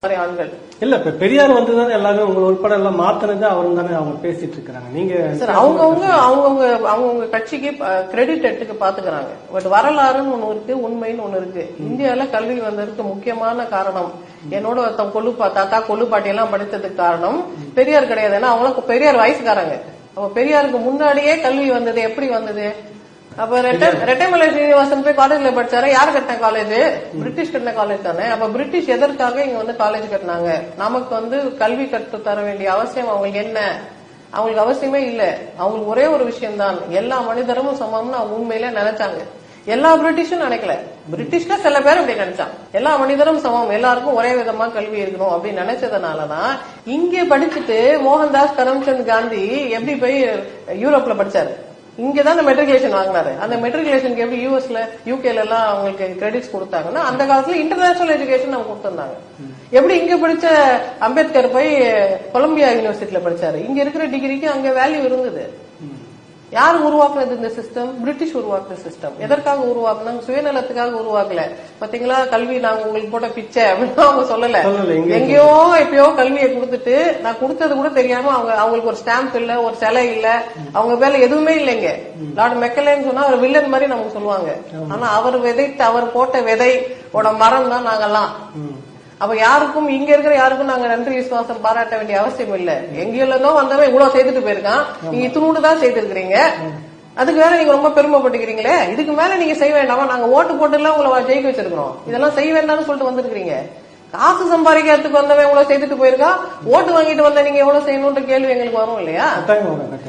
ஆண்கள் இல்ல இப்ப பெரியார் வந்துதான் எல்லாரும் உங்க உட்பட எல்லாம் மாத்தினது அவரும் தானே அவங்க பேசிட்டு இருக்காங்க. நீங்க சார் அவங்கவுங்க கட்சிக்கு கிரெடிட் எடுத்துக்க பாத்துக்கிறாங்க. பட் வரலாறுன்னு ஒண்ணு இருக்கு, உண்மைன்னு ஒண்ணு இருக்கு. இந்தியால கல்வி வந்ததுக்கு முக்கியமான காரணம் என்னோட தாத்தா கொள்ளு பாட்டி எல்லாம் படித்ததுக்கு காரணம் பெரியார் கிடையாது. ஏன்னா அவங்களுக்கு பெரியார் வயசுக்காரங்க. அப்ப பெரியாருக்கு முன்னாடியே கல்வி வந்தது. எப்படி வந்தது? அப்ப ரெட்டைமலை சீனிவாசன் போய் காலேஜ்ல படிச்சாரு. யாரு கட்டின காலேஜ்? பிரிட்டிஷ் கட்டின காலேஜ் தானே. அப்ப பிரிட்டிஷ் எதற்காக இங்க வந்து காலேஜ் கட்டினாங்க? நமக்கு வந்து கல்வி கற்று தர வேண்டிய அவசியம் அவங்களுக்கு என்ன? அவங்களுக்கு அவசியமே இல்ல. அவங்களுக்கு ஒரே ஒரு விஷயம் தான், எல்லா மனிதரும் சமம்னு அவங்க உண்மையில நினைச்சாங்க. எல்லா பிரிட்டிஷும் நினைக்கல. பிரிட்டிஷ்ல சில பேர் அப்படி நினைச்சான். எல்லா மனிதரும் சமம், எல்லாருக்கும் ஒரே விதமா கல்வி இருக்கணும் அப்படின்னு நினைச்சதுனாலதான் இங்கே படிச்சுட்டு மோகன்தாஸ் கரம்சந்த் காந்தி எப்படி போய் யூரோப்ல படிச்சாரு. இங்கதான் மெட்ரிகுலேஷன் வாங்கினாரு. அந்த மெட்ரிகுலேஷனுக்கு எப்படி யூஎஸ்ல யூகேல எல்லாம் அவங்களுக்கு கிரெடிட்ஸ் கொடுத்தாங்கன்னா அந்த காலத்துல இன்டர்நேஷனல் எஜுகேஷன் அவங்க கொடுத்திருந்தாங்க. எப்படி இங்க படிச்ச அம்பேத்கர் போய் கொலம்பியா யூனிவர்சிட்டியில படிச்சாரு. இங்க இருக்கிற டிகிரிக்கு அங்க வேல்யூ இருந்தது. யாரு உருவாக்குனது இந்த சிஸ்டம்? பிரிட்டிஷ் உருவாக்குன சிஸ்டம். எதற்காக உருவாக்குனாங்க? சுயநலத்துக்காக உருவாக்கல. பாத்தீங்களா, கல்வி நாங்க உங்களுக்கு போட்ட பிச்சை அப்படின்னு அவங்க சொல்லல. எங்கேயோ எப்பயோ கல்வியை கொடுத்துட்டு நான் கொடுத்தது கூட தெரியாம அவங்களுக்கு ஒரு ஸ்டாம்ப் இல்ல, ஒரு சிலை இல்ல, அவங்க பேர்ல எதுவுமே இல்லைங்க. லார்ட் மெக்கலேன்னு சொன்னா ஒரு வில்லன் மாதிரி நமக்கு சொல்லுவாங்க. ஆனா அவர் போட்ட விதையோட மரம் தான் நாங்கெல்லாம். அப்ப யாருக்கும் இங்க இருக்கிற யாருக்கும் நாங்க நன்றி விசுவாசம் பாராட்ட வேண்டிய அவசியம் இல்ல. எங்கிருந்தோ வந்தவன் இவ்வளவு செய்துட்டு போயிருக்கான், நீங்க இத்தினூண்டு தான் செய்திருக்கிறீங்க. அதுக்கு வேற நீங்க ரொம்ப பெருமைப்பட்டுக்கிறீங்களே. இதுக்கு மேல நீங்க செய்ய வேண்டாமா? நாங்க ஓட்டு போட்டு எல்லாம் உங்களை ஜெயிக்க வச்சிருக்கிறோம், இதெல்லாம் செய்ய வேண்டாம்னு சொல்லிட்டு வந்திருக்கீங்க. காசு சம்பாதிக்கிறதுக்கு வந்தவன் இவ்வளவு செய்துட்டு போயிருக்கா, ஓட்டு வாங்கிட்டு வந்த நீங்க எவ்வளவு செய்யணும்ன்ற கேள்வி எங்களுக்கு வரும் இல்லையா?